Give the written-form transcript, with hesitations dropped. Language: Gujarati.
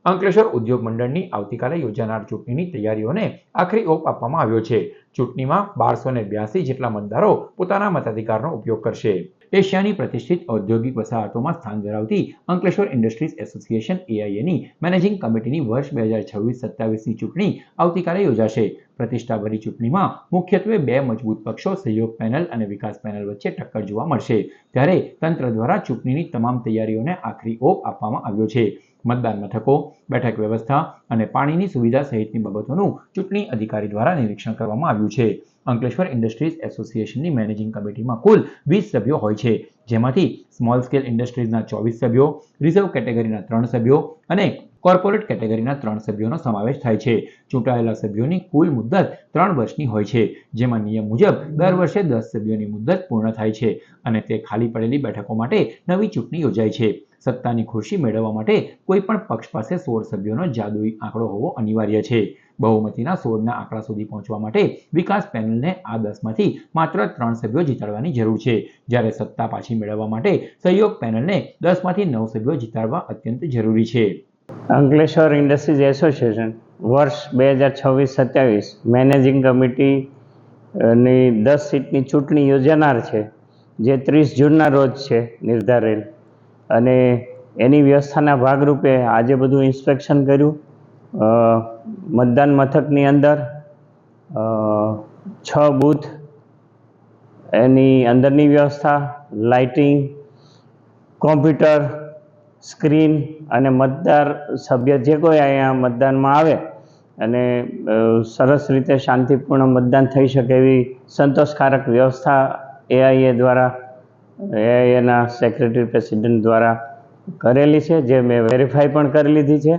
અંકલેશ્વર ઉદ્યોગ મંડળની આવતીકાલે યોજાનાર ચૂંટણીની તૈયારીઓને આખરી ઓપ આપવામાં આવ્યો છે। ચૂંટણીમાં 1282 જેટલા મતદારો પોતાના મતાધિકારનો ઉપયોગ કરશે। એશિયાની પ્રતિષ્ઠિત ઔદ્યોગિક વસાહતોમાં સ્થાન ધરાવતી અંકલેશ્વર ઇન્ડસ્ટ્રીઝ એસોસિએશન એઆઈએની મેનેજિંગ કમિટીની વર્ષ 2026-27ની ચૂંટણી આવતીકાલે યોજાશે। પ્રતિષ્ઠાભરી ચૂંટણીમાં મુખ્યત્વે બે મજબૂત પક્ષો સહયોગ પેનલ અને વિકાસ પેનલ વચ્ચે ટક્કર જોવા મળશે, ત્યારે તંત્ર દ્વારા ચૂંટણીની તમામ તૈયારીઓને આખરી ઓપ આપવામાં આવ્યો છે। મતદાન મથકો, બેઠક વ્યવસ્થા અને પાણીની સુવિધા સહિતની બાબતોનું ચૂંટણી અધિકારી દ્વારા નિરીક્ષણ કરવામાં આવ્યું છે। અંકલેશ્વર ઇન્ડસ્ટ્રીઝ એસોસિએશનની મેનેજિંગ કમિટીમાં કુલ 20 સભ્યો હોય છે, જેમાંથી સ્મોલ સ્કેલ ઇન્ડસ્ટ્રીઝના 24 સભ્યો, રિઝર્વ કેટેગરીના 3 સભ્યો અને કોર્પોરેટ કેટેગરીના 3 સભ્યોનો સમાવેશ થાય છે। ચૂંટાયેલા સભ્યોની કુલ મુદ્દત 3 વર્ષની હોય છે, જેમાં નિયમ મુજબ દર વર્ષે 10 સભ્યોની મુદ્દત પૂર્ણ થાય છે અને તે ખાલી પડેલી બેઠકો માટે નવી ચૂંટણી યોજાય છે। સત્તાની ખુરશી મેળવવા માટે કોઈ પણ પક્ષ પાસે 16 સભ્યોનો જાદુઈ આંકડો હોવો અનિવાર્ય છે। બહુમતીના 16ના આંકડા સુધી પહોંચવા માટે વિકાસ પેનલને આ 10માંથી માત્ર 3 સભ્યો જીતાડવાની જરૂર છે, જ્યારે સત્તા પાછી મેળવવા માટે સહયોગ પેનલને 10માંથી 9 સભ્યો જીતાડવા અત્યંત જરૂરી છે। અંકલેશ્વર ઇન્ડસ્ટ્રીઝ એસોસિએશન વર્ષ 2026-27 મેનેજિંગ કમિટીની 10 સીટની ચૂંટણી યોજાનાર છે, જે 30 જૂનના રોજ છે નિર્ધારેલ, અને એની વ્યવસ્થાના ભાગરૂપે આજે બધું ઇન્સ્પેક્શન કર્યું। મતદાન મથકની અંદર 6 બૂથ, એની અંદરની વ્યવસ્થા, લાઇટિંગ, કોમ્પ્યુટર, સ્ક્રીન અને મતદાર સભ્ય જે કોઈ અહીંયા મતદાનમાં આવે અને સરસ રીતે શાંતિપૂર્ણ મતદાન થઈ શકે એવી સંતોષકારક વ્યવસ્થા એઆઈએ દ્વારા, એઆઈએના સેક્રેટરી પ્રેસિડેન્ટ દ્વારા કરેલી છે, જે મેં વેરીફાઈ પણ કરી લીધી છે।